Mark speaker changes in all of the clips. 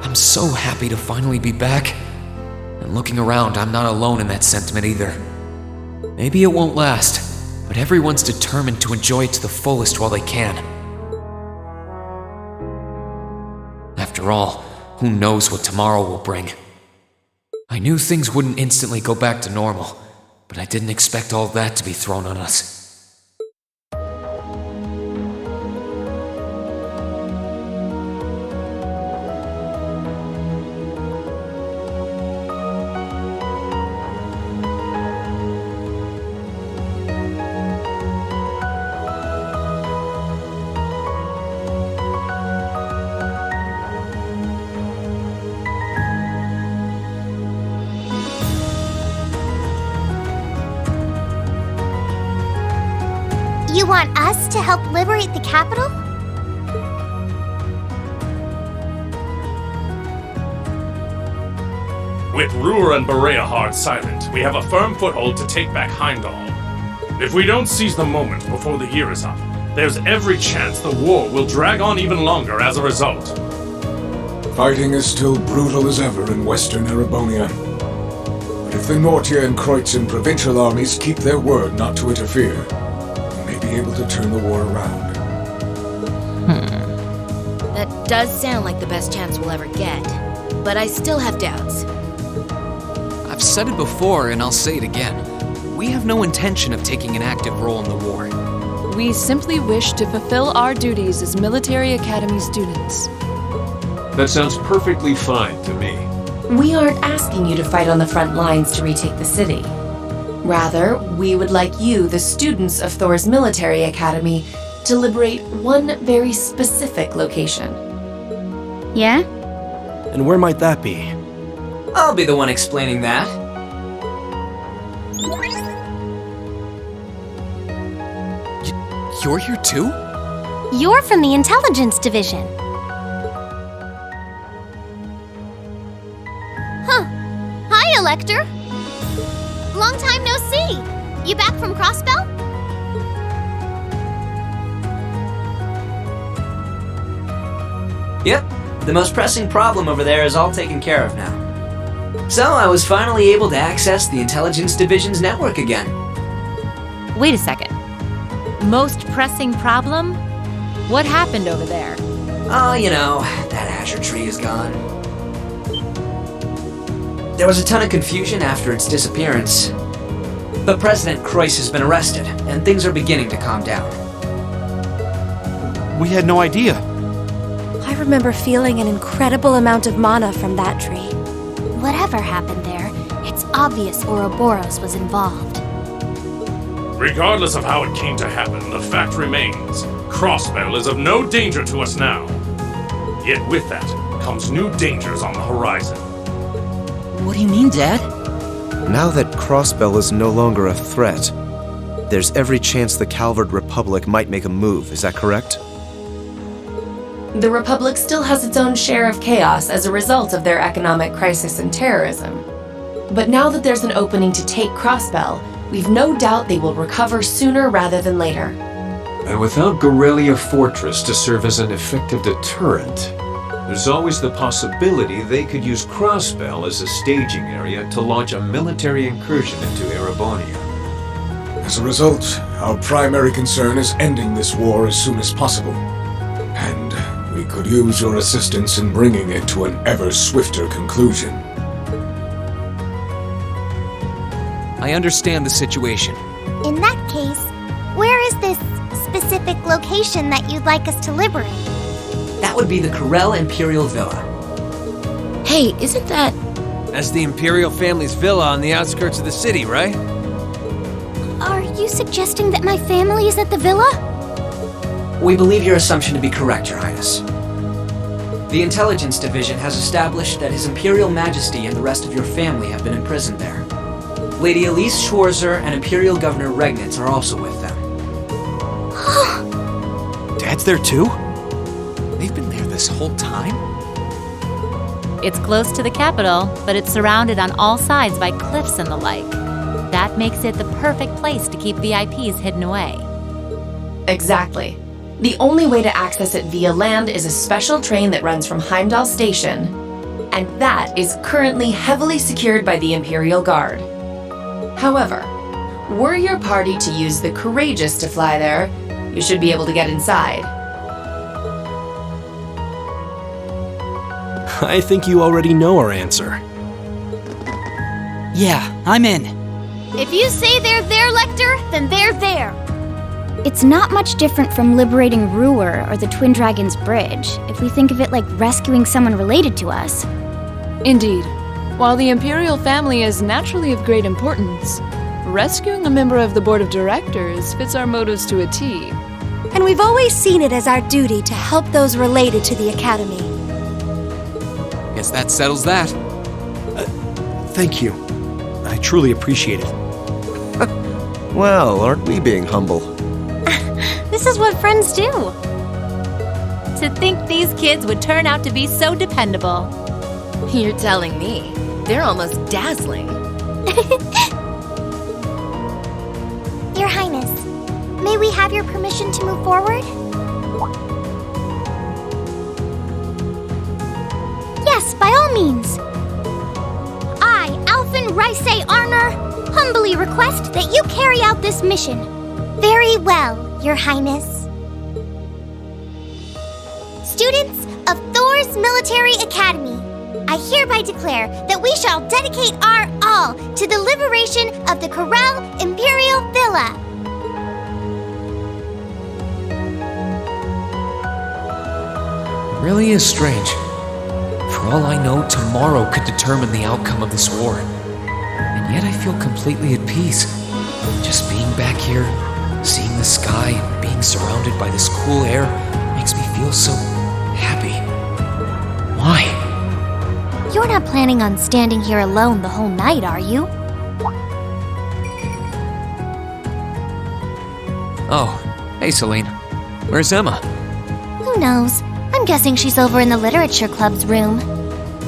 Speaker 1: I'm so happy to finally be back. And looking around, I'm not alone in that sentiment either. Maybe it won't last, but everyone's determined to enjoy it to the fullest while they can. After all, who knows what tomorrow will bring? I knew things wouldn't instantly go back to normal, but I didn't expect all that to be thrown on us.
Speaker 2: You want us to help liberate the capital?
Speaker 3: With Ruhr and Berea hard silent, we have a firm foothold to take back Heimdall. If we don't seize the moment before the year is up, there's every chance the war will drag on even longer as a result.
Speaker 4: Fighting is still brutal as ever in western Erebonia. But if the Nortia and Kreutzen provincial armies keep their word not to interfere, we may be able to turn the war around.
Speaker 5: That does sound like the best chance we'll ever get, but I still have doubts.
Speaker 1: I've said it before and I'll say it again. We have no intention of taking an active role in the war.
Speaker 6: We simply wish to fulfill our duties as military academy students.
Speaker 7: That sounds perfectly fine to me.
Speaker 8: We aren't asking you to fight on the front lines to retake the city. Rather, we would like you, the students of Thor's military academy, to liberate one very specific location.
Speaker 2: Yeah?
Speaker 9: And where might that be?
Speaker 10: I'll be the one explaining that.
Speaker 1: You're here too?
Speaker 2: You're from the intelligence division. Huh. Hi, Elector. Long time no see. You back from Crossbell?
Speaker 10: Yep, the most pressing problem over there is all taken care of now. So I was finally able to access the Intelligence Division's network again.
Speaker 5: Wait a second. Most pressing problem? What happened over there?
Speaker 10: Oh, you know, that Azure tree is gone. There was a ton of confusion after its disappearance. But President Kreuss has been arrested, and things are beginning to calm down.
Speaker 9: We had no idea.
Speaker 11: I remember feeling an incredible amount of mana from that tree.
Speaker 2: Whatever happened there, it's obvious Ouroboros was involved.
Speaker 3: Regardless of how it came to happen, the fact remains, Crossbell is of no danger to us now. Yet with that comes new dangers on the horizon.
Speaker 12: What do you mean, Dad?
Speaker 9: Now that Crossbell is no longer a threat, there's every chance the Calvard Republic might make a move, is that correct?
Speaker 8: The Republic still has its own share of chaos as a result of their economic crisis and terrorism. But now that there's an opening to take Crossbell, we've no doubt they will recover sooner rather than later.
Speaker 7: And without Guerrilla Fortress to serve as an effective deterrent, there's always the possibility they could use Crossbell as a staging area to launch a military incursion into Erebonia.
Speaker 4: As a result, our primary concern is ending this war as soon as possible. And we could use your assistance in bringing it to an ever swifter conclusion.
Speaker 1: I understand the situation.
Speaker 2: In that case, where is this specific location that you'd like us to liberate?
Speaker 10: That would be the Corel Imperial Villa.
Speaker 12: Hey, isn't that...
Speaker 13: That's the Imperial family's villa on the outskirts of the city, right?
Speaker 2: Are you suggesting that my family is at the villa?
Speaker 10: We believe your assumption to be correct, Your Highness. The Intelligence Division has established that His Imperial Majesty and the rest of your family have been imprisoned there. Lady Elise Schwarzer and Imperial Governor Regnitz are also with them.
Speaker 9: Dad's there too?
Speaker 1: They've been there this whole time?
Speaker 5: It's close to the capital, but it's surrounded on all sides by cliffs and the like. That makes it the perfect place to keep VIPs hidden away.
Speaker 8: Exactly. The only way to access it via land is a special train that runs from Heimdall Station, and that is currently heavily secured by the Imperial Guard. However, were your party to use the Courageous to fly there, you should be able to get inside.
Speaker 9: I think you already know our answer.
Speaker 12: Yeah, I'm in.
Speaker 2: If you say they're there, Lecter, then they're there. It's not much different from liberating Ruhr or the Twin Dragons Bridge, if we think of it like rescuing someone related to us.
Speaker 6: Indeed. While the Imperial family is naturally of great importance, rescuing a member of the Board of Directors fits our motives to a T.
Speaker 11: And we've always seen it as our duty to help those related to the Academy.
Speaker 1: Guess that settles that.
Speaker 9: Thank you. I truly appreciate it.
Speaker 14: Well, aren't we being humble?
Speaker 2: This is what friends do.
Speaker 5: To think these kids would turn out to be so dependable.
Speaker 8: You're telling me. They're almost dazzling.
Speaker 2: Your Highness, may we have your permission to move forward? Yes, by all means. I, Alphen Rice Arner, humbly request that you carry out this mission. Very well, Your Highness. Students of Thor's Military Academy, I hereby declare that we shall dedicate our all to the liberation of the Corel Imperial Villa.
Speaker 1: It really is strange. For all I know, tomorrow could determine the outcome of this war. And yet I feel completely at peace. Just being back here, seeing the sky, and being surrounded by this cool air makes me feel so happy. Why?
Speaker 2: You're not planning on standing here alone the whole night, are you?
Speaker 1: Oh, hey Celine. Where's Emma?
Speaker 2: Who knows? I'm guessing she's over in the Literature Club's room.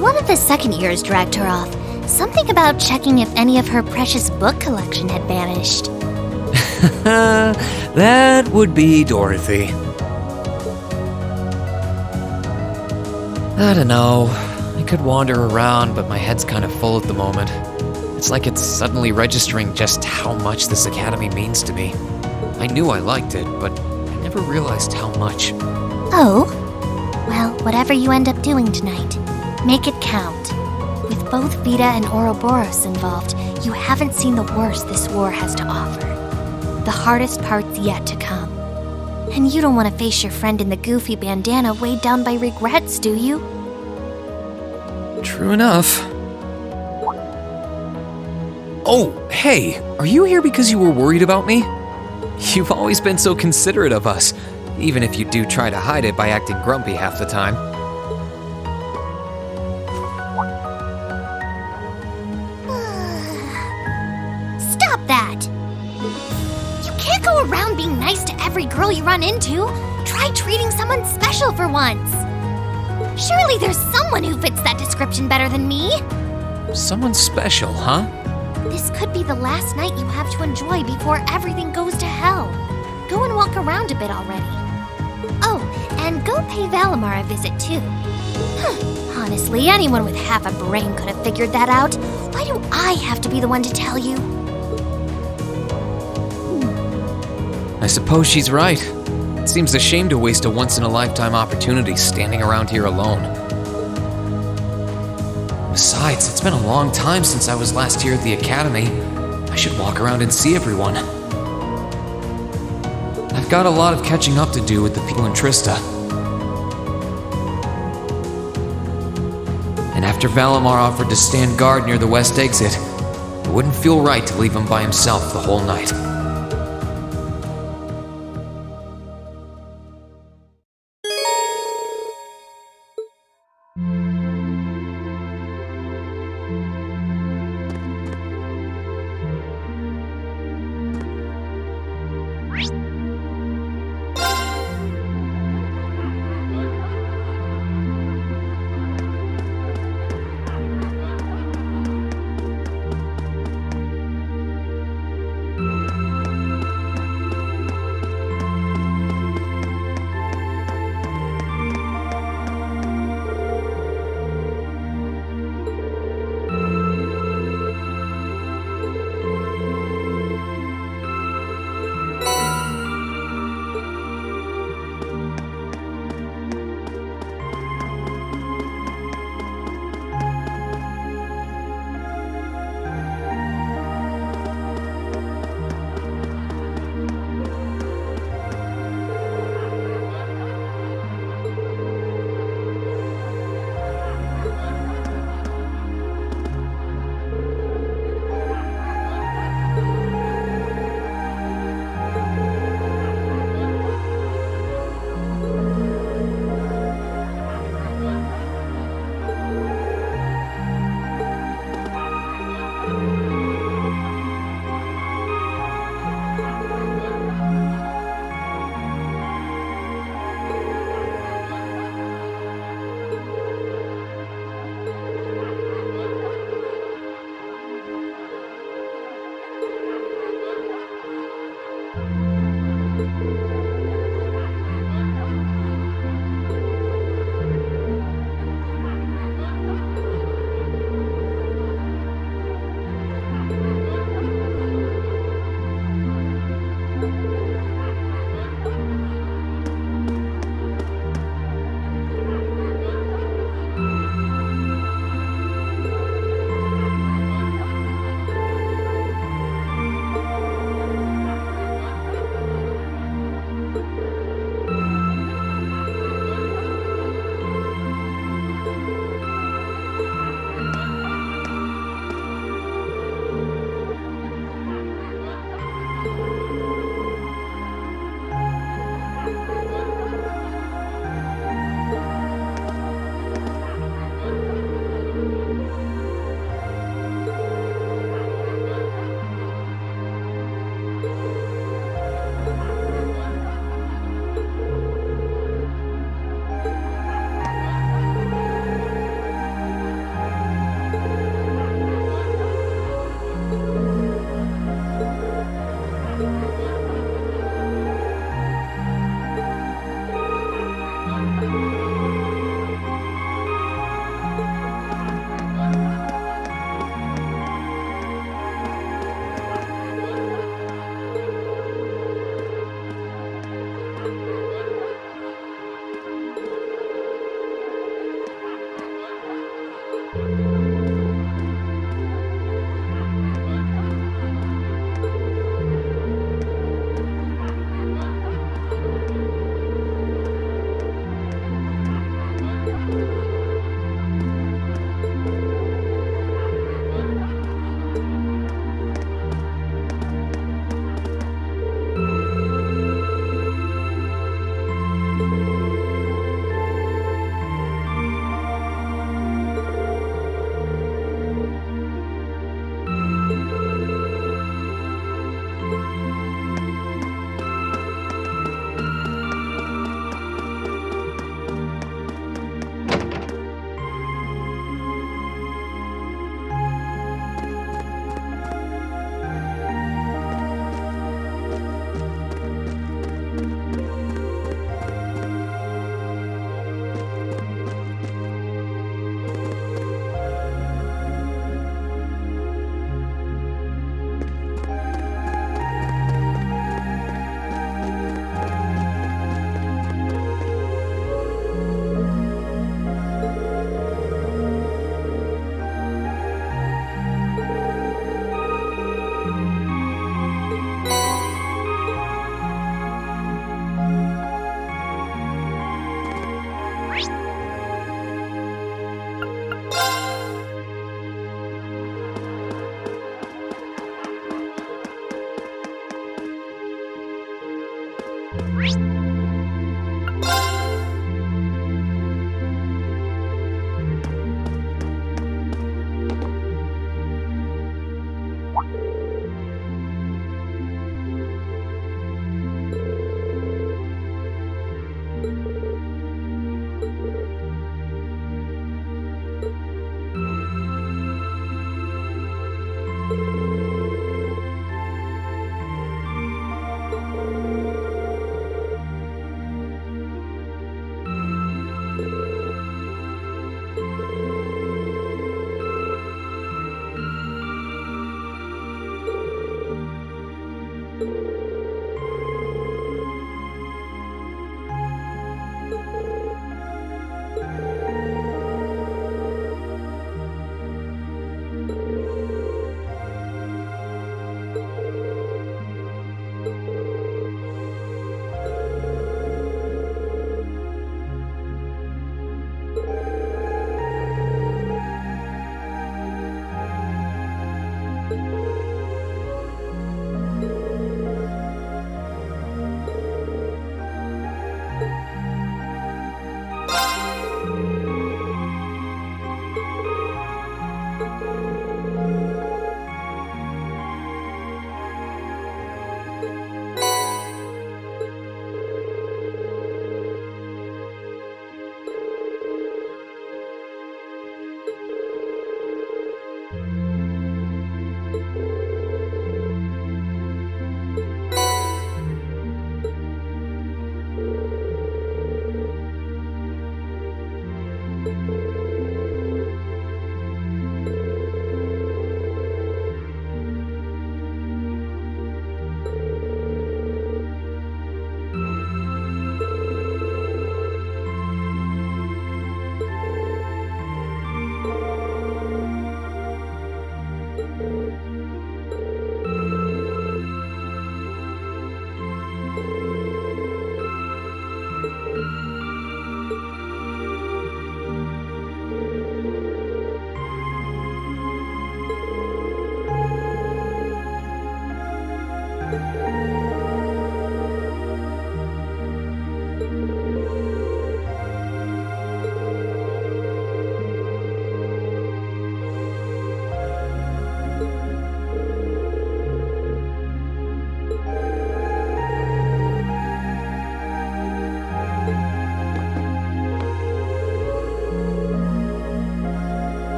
Speaker 2: One of the second years dragged her off. Something about checking if any of her precious book collection had vanished.
Speaker 1: That would be Dorothy. I don't know. I could wander around, but my head's kind of full at the moment. It's like it's suddenly registering just how much this academy means to me. I knew I liked it, but I never realized how much.
Speaker 2: Oh? Well, whatever you end up doing tonight, make it count. With both Vita and Ouroboros involved, you haven't seen the worst this war has to offer. The hardest part's yet to come. And you don't want to face your friend in the goofy bandana weighed down by regrets, do you?
Speaker 1: True enough. Oh, hey, are you here because you were worried about me? You've always been so considerate of us, even if you do try to hide it by acting grumpy half the time.
Speaker 2: Stop that! You can't go around being nice to every girl you run into. Try treating someone special for once. Surely there's someone who fits that description better than me.
Speaker 1: Someone special, huh?
Speaker 2: This could be the last night you have to enjoy before everything goes to hell. Go and walk around a bit already. Oh, and go pay Valimar a visit too. Honestly, anyone with half a brain could have figured that out. Why do I have to be the one to tell you?
Speaker 1: I suppose she's right. It seems a shame to waste a once-in-a-lifetime opportunity standing around here alone. Besides, it's been a long time since I was last here at the Academy. I should walk around and see everyone. I've got a lot of catching up to do with the people in Trista. And after Valimar offered to stand guard near the west exit, it wouldn't feel right to leave him by himself the whole night.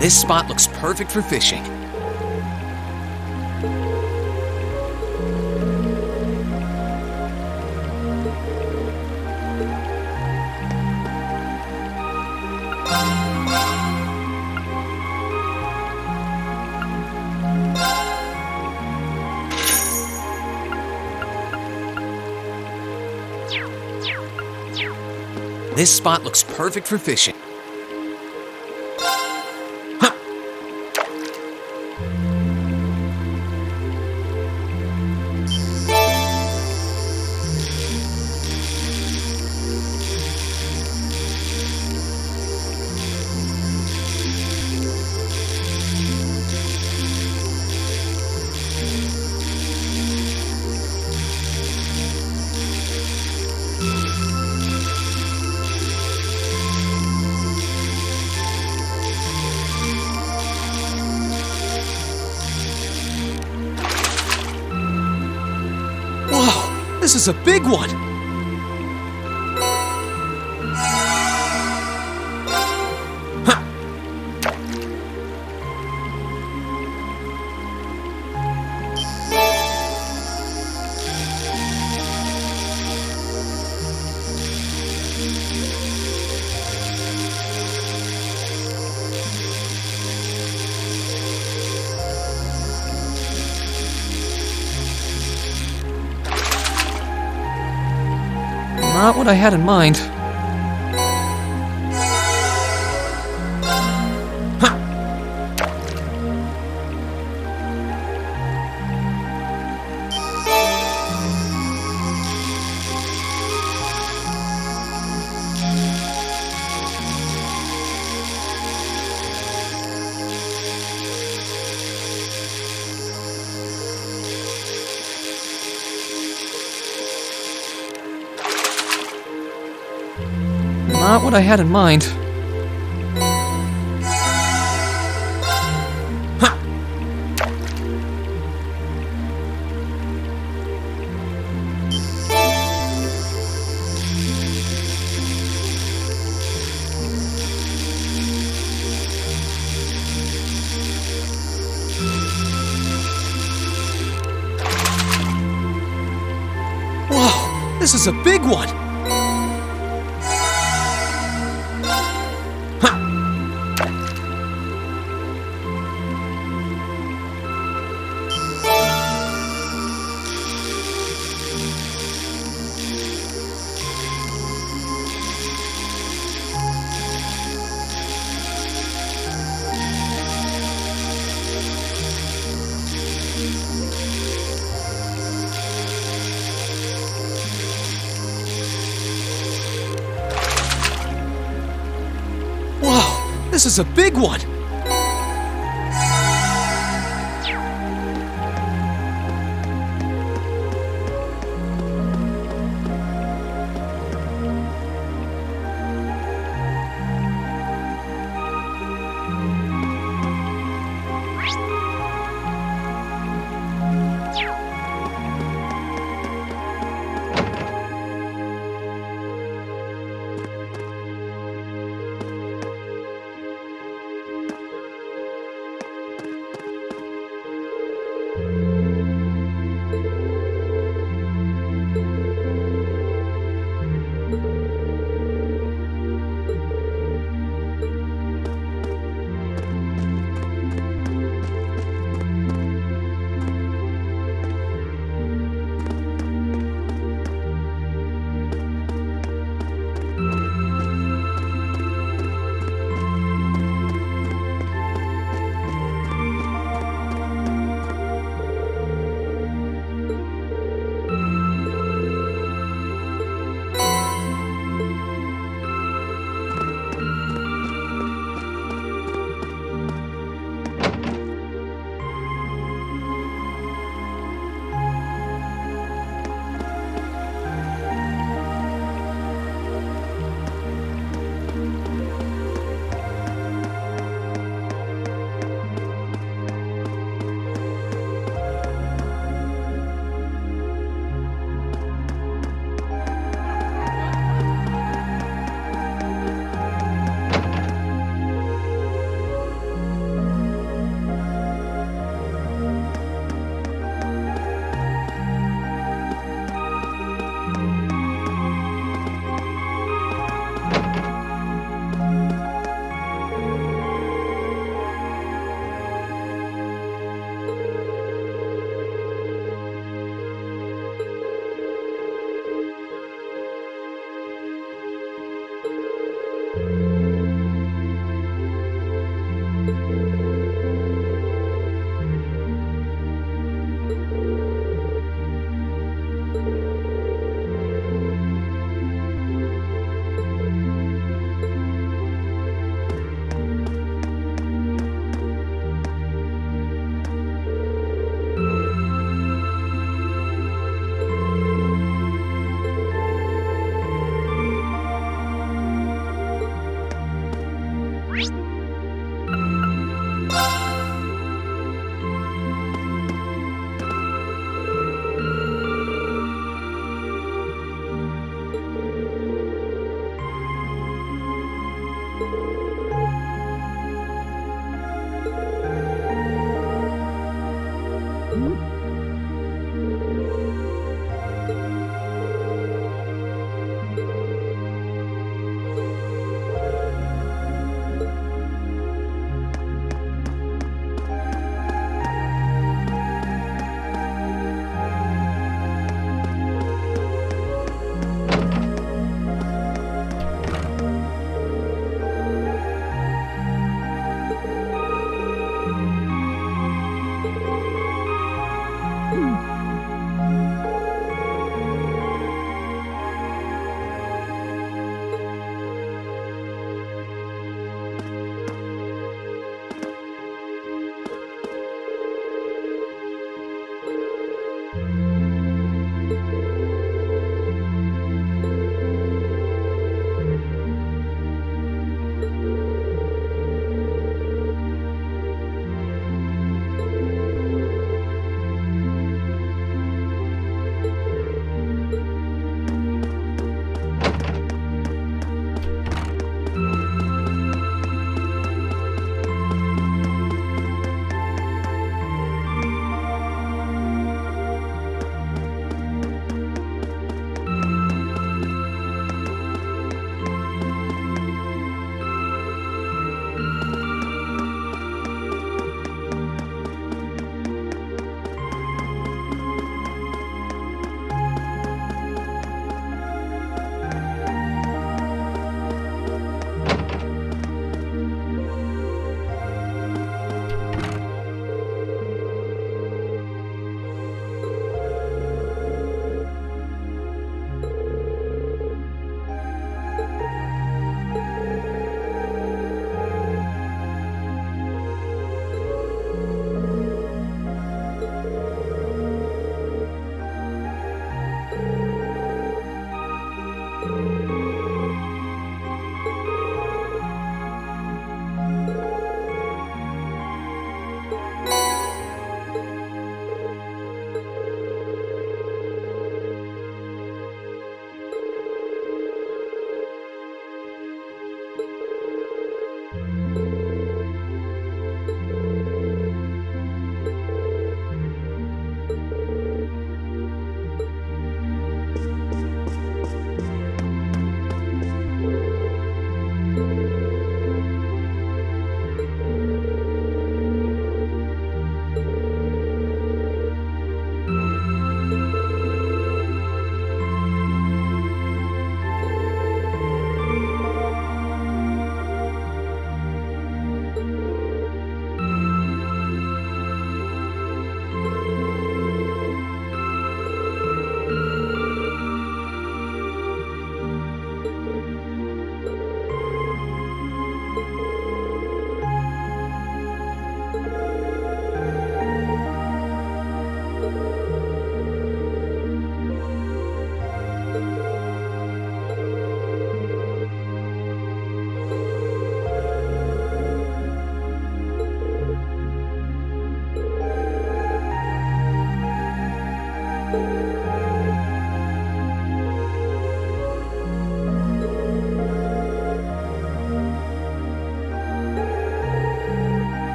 Speaker 1: This spot looks perfect for fishing. This spot looks perfect for fishing. This is a big one!
Speaker 13: Not what I had in mind. Not what I had in mind. Whoa, this is a big one! Whoa, this is a big one!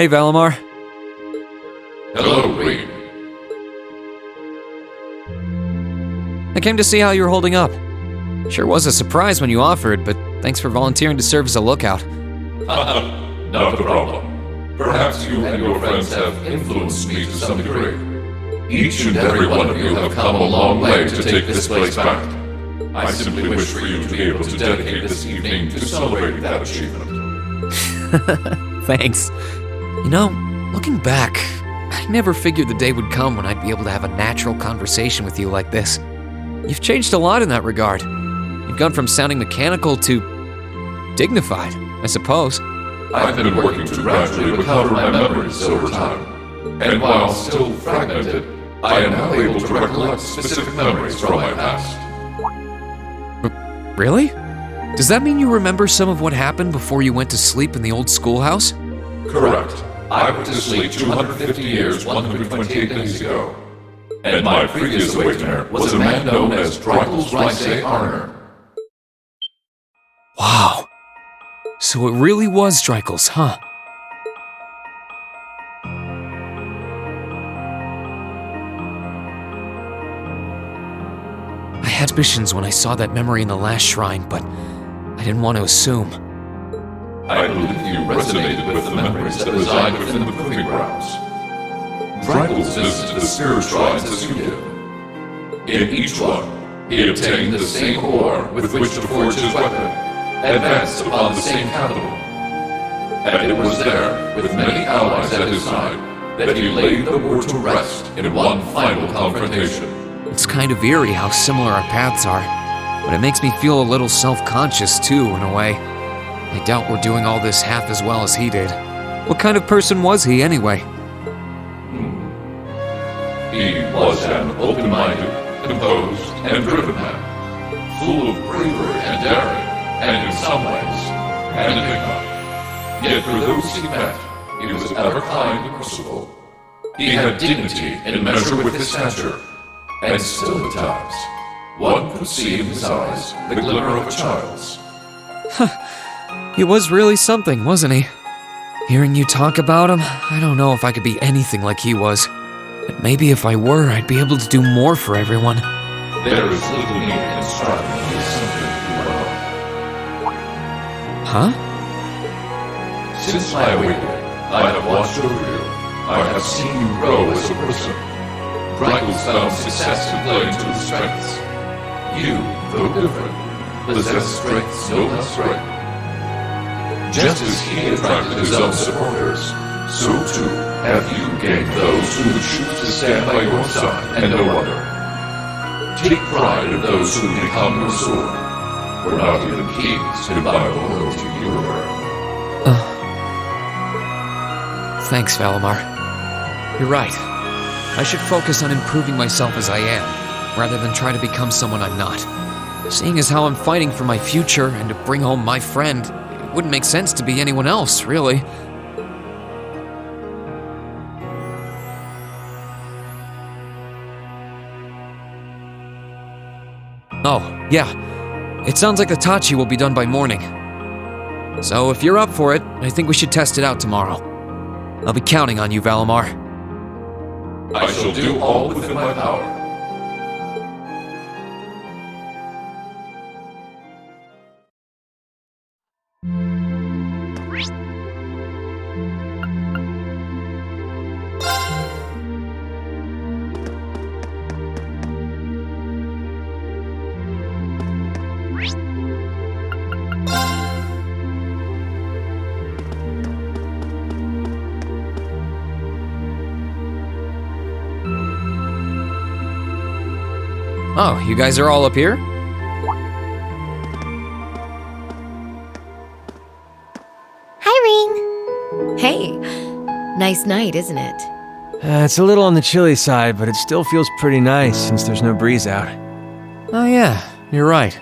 Speaker 1: Hey, Valimar.
Speaker 15: Hello, Reed.
Speaker 1: I came to see how you're holding up. Sure was a surprise when you offered, but thanks for volunteering to serve as a lookout.
Speaker 15: Not a problem. Perhaps you and your friends have influenced me to some degree. Each and every one of you have come a long way to take this place back. I simply wish for you to be able to dedicate this evening to celebrating that achievement.
Speaker 1: Thanks. You know, looking back, I never figured the day would come when I'd be able to have a natural conversation with you like this. You've changed a lot in that regard. You've gone from sounding mechanical to dignified, I suppose.
Speaker 15: I've been working to gradually recover my memories over time. And while still fragmented, I am now able to recollect specific memories from my past.
Speaker 1: Really? Does that mean you remember some of what happened before you went to sleep in the old schoolhouse?
Speaker 15: Correct. I went to sleep 250 years, 128 days ago. And my previous awakener was a man known as Drykel's Rice Arner.
Speaker 1: Wow. So it really was Drykel's, huh? I had suspicions when I saw that memory in the last shrine, but I didn't want to assume.
Speaker 15: I believe you resonated with the memories that reside within the proving grounds. Drykel's visited the spirit shrines as you did. In each one, he obtained the same ore with which to forge his weapon, advanced upon the same capital. And it was there, with many allies at his side, that he laid the war to rest in one final confrontation.
Speaker 1: It's kind of eerie how similar our paths are, but it makes me feel a little self-conscious too, in a way. I doubt we're doing all this half as well as he did. What kind of person was he, anyway?
Speaker 15: He was an open-minded, composed, and driven man, full of bravery and daring, and in some ways, an enigma. Yet for those he met, he was ever kind and merciful. He had dignity in measure with his stature, and still at times, one could see in his eyes the glimmer of a child's.
Speaker 1: He was really something, wasn't he? Hearing you talk about him, I don't know if I could be anything like he was. But maybe if I were, I'd be able to do more for everyone.
Speaker 15: There is little need in striving to do something you alone.
Speaker 1: Huh?
Speaker 15: Since my awakening, I have watched over you. I have seen you grow as a person. Drykel's found success in playing to his strengths. You, though different, possess strengths no less great. Just as he attracted his own supporters, so too have you gained those who would choose to stand by your side and no other. Take pride in those who become your sword, for not even kings can buy loyalty you earn.
Speaker 1: Thanks, Valimar. You're right. I should focus on improving myself as I am, rather than try to become someone I'm not. Seeing as how I'm fighting for my future and to bring home my friend, it wouldn't make sense to be anyone else, really. Oh, yeah. It sounds like the Tachi will be done by morning. So if you're up for it, I think we should test it out tomorrow. I'll be counting on you, Valimar.
Speaker 15: I shall do all within my power.
Speaker 1: Oh, you guys are all up here?
Speaker 2: Hi, Ring.
Speaker 16: Hey, nice night, isn't it?
Speaker 13: It's a little on the chilly side, but it still feels pretty nice since there's no breeze out.
Speaker 1: Oh yeah, you're right.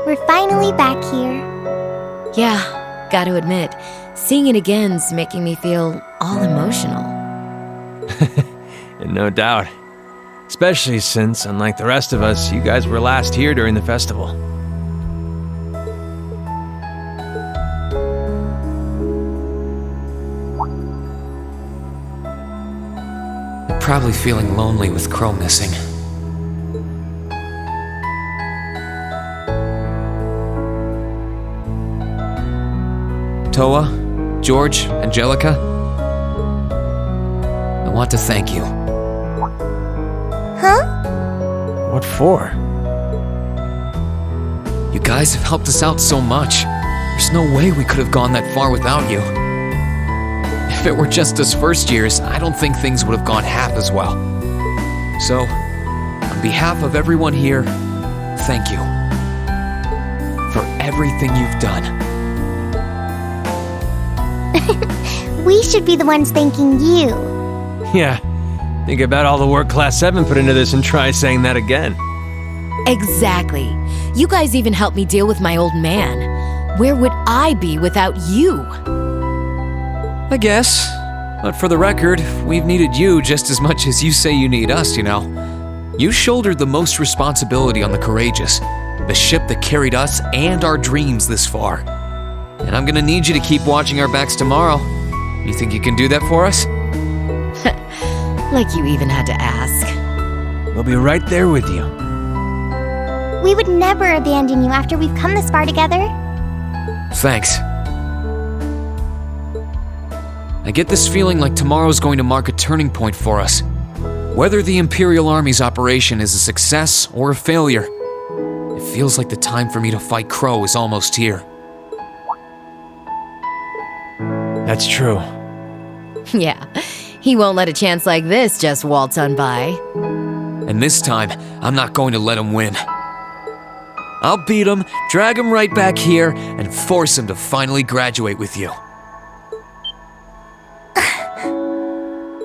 Speaker 2: We're finally back here.
Speaker 16: Yeah, gotta admit, seeing it again's making me feel all emotional.
Speaker 13: No doubt. Especially since, unlike the rest of us, you guys were last here during the festival.
Speaker 1: You're probably feeling lonely with Crow missing. Toa, George, Angelica, I want to thank you.
Speaker 2: Huh?
Speaker 13: What for?
Speaker 1: You guys have helped us out so much. There's no way we could have gone that far without you. If it were just us first years, I don't think things would have gone half as well. So, on behalf of everyone here, thank you. For everything you've done.
Speaker 2: We should be the ones thanking you.
Speaker 13: Yeah, think about all the work Class 7 put into this and try saying that again.
Speaker 16: Exactly. You guys even helped me deal with my old man. Where would I be without you?
Speaker 1: I guess. But for the record, we've needed you just as much as you say you need us, you know. You shouldered the most responsibility on the Courageous, the ship that carried us and our dreams this far. And I'm gonna need you to keep watching our backs tomorrow. You think you can do that for us?
Speaker 16: Like you even had to ask.
Speaker 13: We'll be right there with you.
Speaker 2: We would never abandon you after we've come this far together.
Speaker 1: Thanks. I get this feeling like tomorrow's going to mark a turning point for us. Whether the Imperial Army's operation is a success or a failure, it feels like the time for me to fight Crow is almost here.
Speaker 13: That's true.
Speaker 16: Yeah, he won't let a chance like this just waltz on by.
Speaker 1: And this time, I'm not going to let him win. I'll beat him, drag him right back here, and force him to finally graduate with you.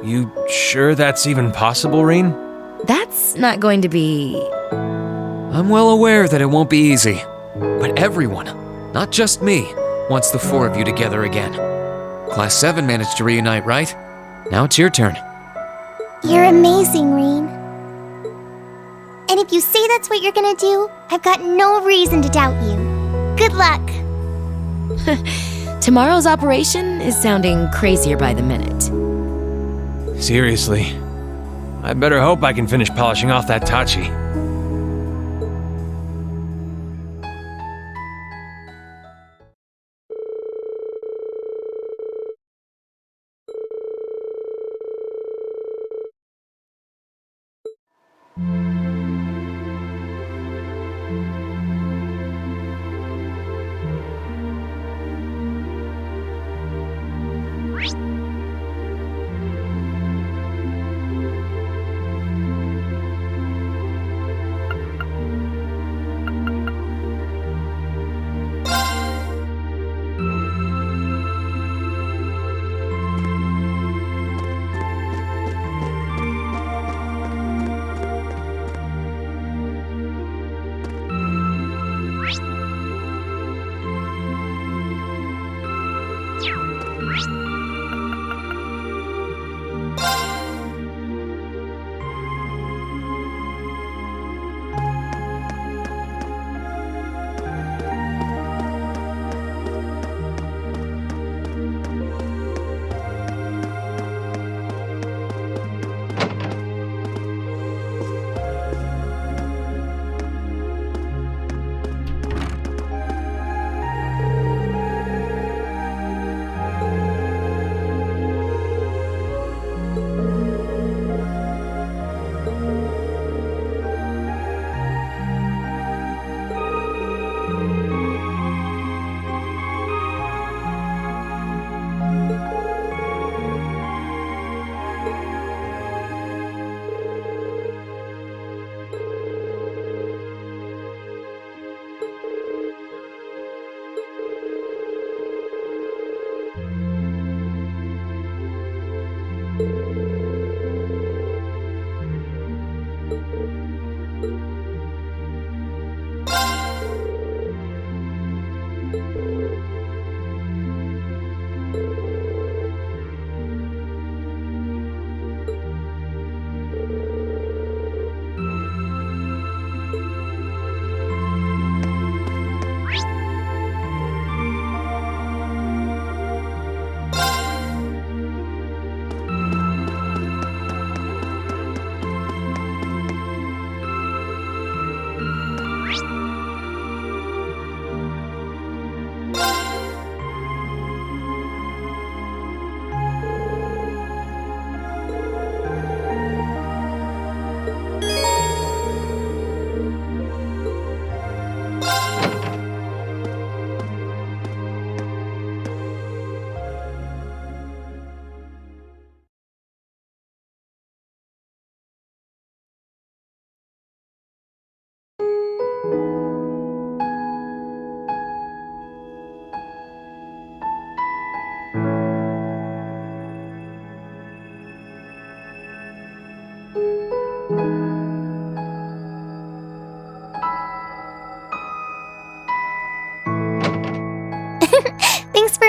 Speaker 13: You sure that's even possible, Reen?
Speaker 16: That's not going to be...
Speaker 1: I'm well aware that it won't be easy. But everyone, not just me, wants the four of you together again. Class 7 managed to reunite, right? Now it's your turn.
Speaker 2: You're amazing, Reen. And if you say that's what you're gonna do, I've got no reason to doubt you. Good luck.
Speaker 16: Tomorrow's operation is sounding crazier by the minute.
Speaker 13: Seriously. I better hope I can finish polishing off that Tachi.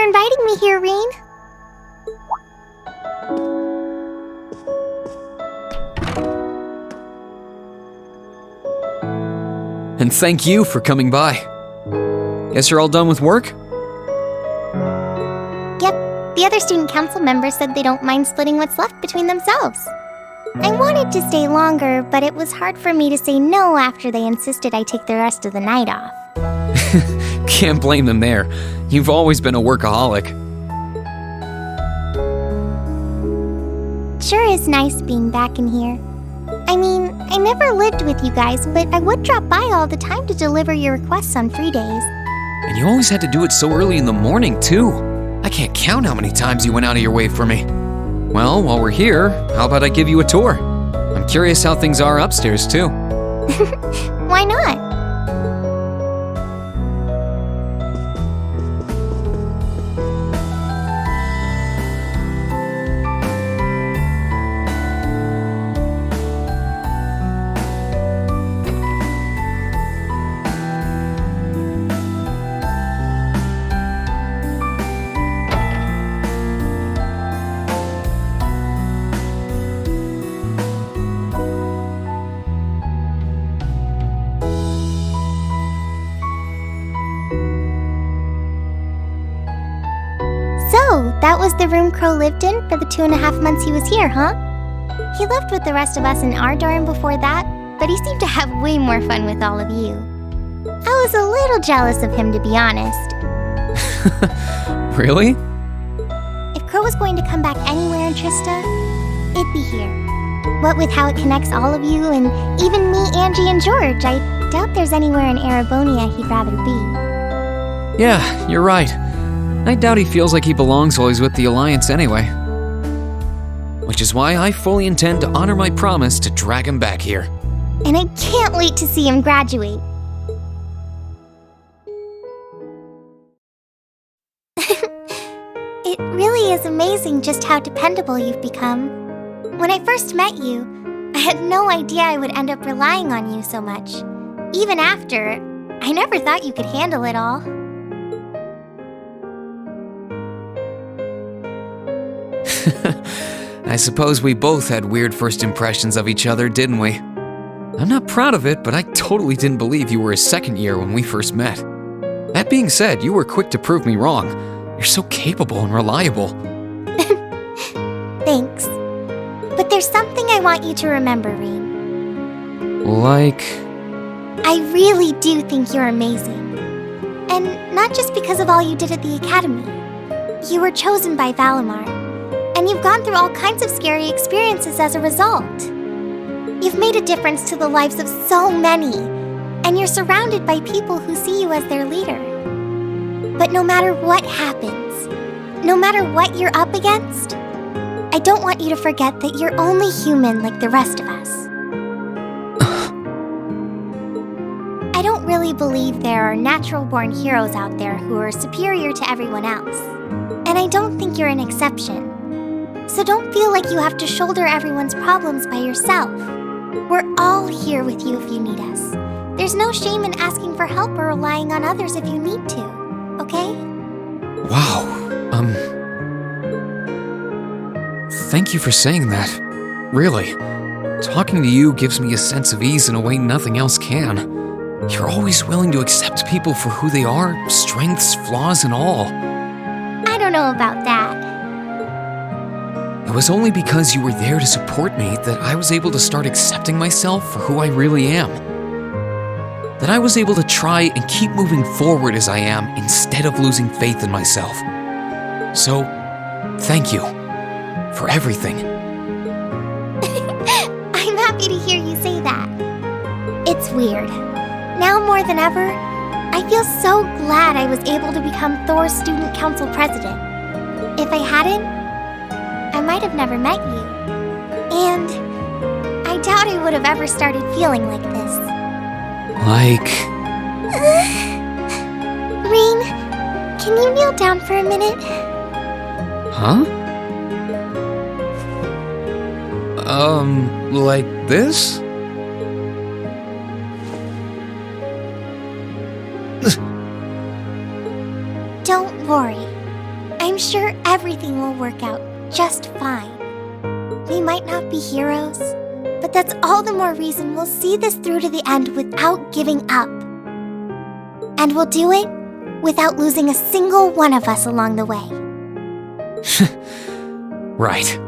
Speaker 2: for inviting me here, Reen.
Speaker 1: And thank you for coming by. Guess you're all done with work?
Speaker 2: Yep, the other student council members said they don't mind splitting what's left between themselves. I wanted to stay longer, but it was hard for me to say no after they insisted I take the rest of the night off.
Speaker 1: Can't blame them there. You've always been a workaholic.
Speaker 2: Sure is nice being back in here. I mean, I never lived with you guys, but I would drop by all the time to deliver your requests on free days.
Speaker 1: And you always had to do it so early in the morning, too. I can't count how many times you went out of your way for me. Well, while we're here, how about I give you a tour? I'm curious how things are upstairs, too.
Speaker 2: Why not? So, that was the room Crow lived in for the 2.5 months he was here, huh? He lived with the rest of us in our dorm before that, but he seemed to have way more fun with all of you. I was a little jealous of him, to be honest.
Speaker 1: Really?
Speaker 2: If Crow was going to come back anywhere in Trista, it'd be here. What with how it connects all of you, and even me, Angie, and George, I doubt there's anywhere in Erebonia he'd rather be.
Speaker 1: Yeah, you're right. I doubt he feels like he belongs while he's with the Alliance anyway. Which is why I fully intend to honor my promise to drag him back here.
Speaker 2: And I can't wait to see him graduate. It really is amazing just how dependable you've become. When I first met you, I had no idea I would end up relying on you so much. Even after, I never thought you could handle it all.
Speaker 1: I suppose we both had weird first impressions of each other, didn't we? I'm not proud of it, but I totally didn't believe you were a second year when we first met. That being said, you were quick to prove me wrong. You're so capable and reliable.
Speaker 2: Thanks. But there's something I want you to remember, Reem.
Speaker 1: Like?
Speaker 2: I really do think you're amazing. And not just because of all you did at the Academy. You were chosen by Valimar. And you've gone through all kinds of scary experiences as a result. You've made a difference to the lives of so many, and you're surrounded by people who see you as their leader. But no matter what happens, no matter what you're up against, I don't want you to forget that you're only human like the rest of us. I don't really believe there are natural-born heroes out there who are superior to everyone else, and I don't think you're an exception. So don't feel like you have to shoulder everyone's problems by yourself. We're all here with you if you need us. There's no shame in asking for help or relying on others if you need to, okay?
Speaker 1: Wow, thank you for saying that. Really. Talking to you gives me a sense of ease in a way nothing else can. You're always willing to accept people for who they are, strengths, flaws, and all.
Speaker 2: I don't know about that.
Speaker 1: It was only because you were there to support me that I was able to start accepting myself for who I really am. That I was able to try and keep moving forward as I am instead of losing faith in myself. So, thank you for everything.
Speaker 2: I'm happy to hear you say that. It's weird. Now more than ever, I feel so glad I was able to become Thor's Student Council President. If I hadn't, I might have never met you. And I doubt I would have ever started feeling like this.
Speaker 1: Like?
Speaker 2: Reem, can you kneel down for a minute?
Speaker 1: Huh? Like this?
Speaker 2: Don't worry. sure everything will work out just fine. We might not be heroes, but that's all the more reason we'll see this through to the end without giving up. And we'll do it without losing a single one of us along the way.
Speaker 1: Right.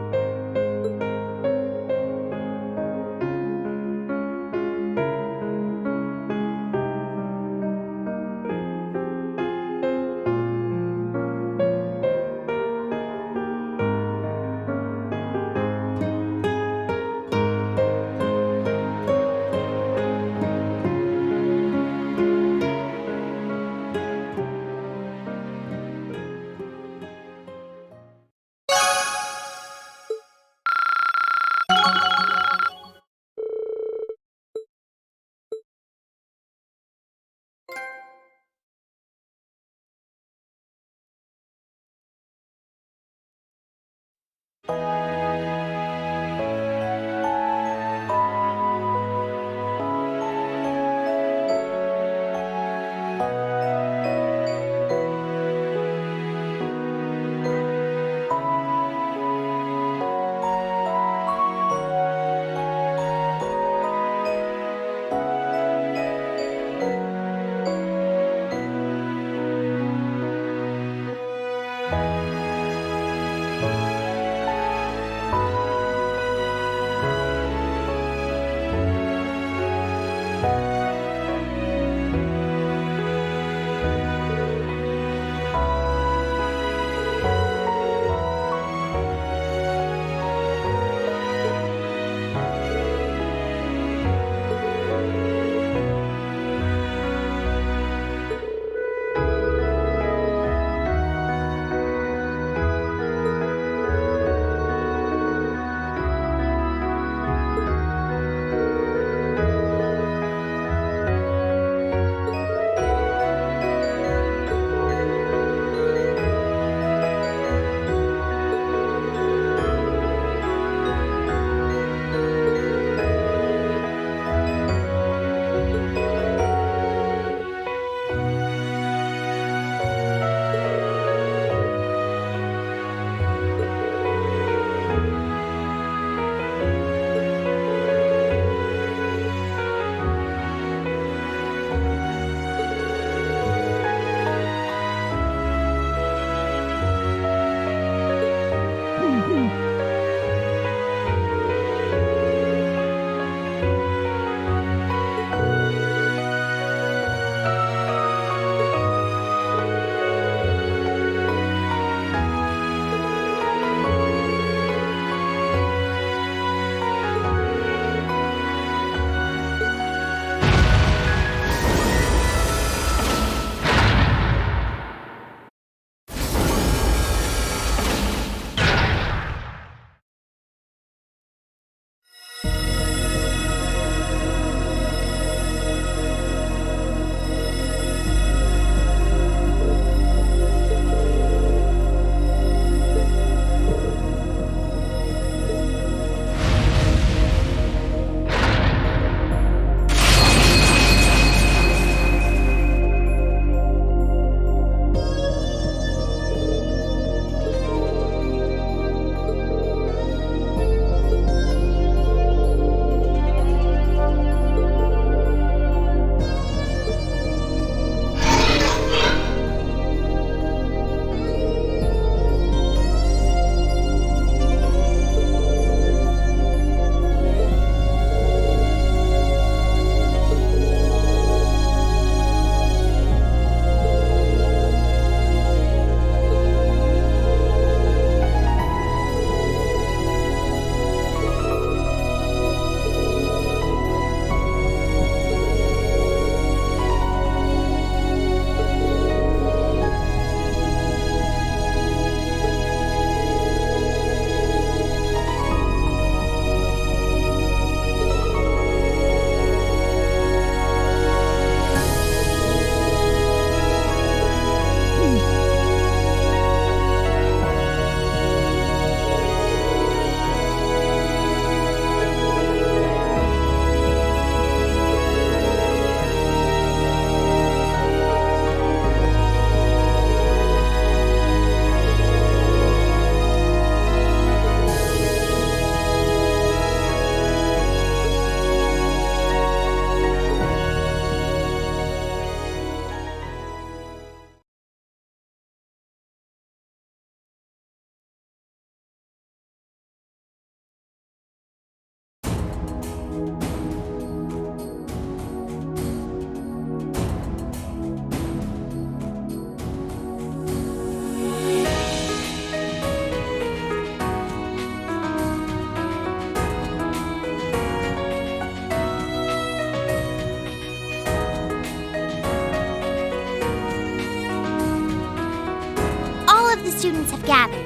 Speaker 2: students have gathered.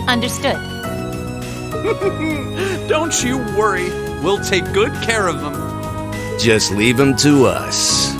Speaker 5: Understood.
Speaker 17: Don't you worry. We'll take good care of them.
Speaker 18: Just leave them to us.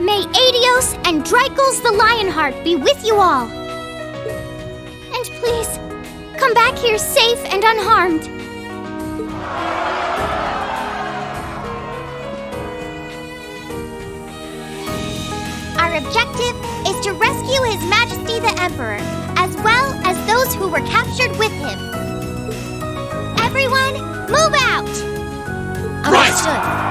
Speaker 2: May Adios and Drycles the Lionheart be with you all. And please, come back here safe and unharmed. Our objective is to rescue His Majesty the Emperor, as well as those who were captured with him. Everyone, move out!
Speaker 3: Right!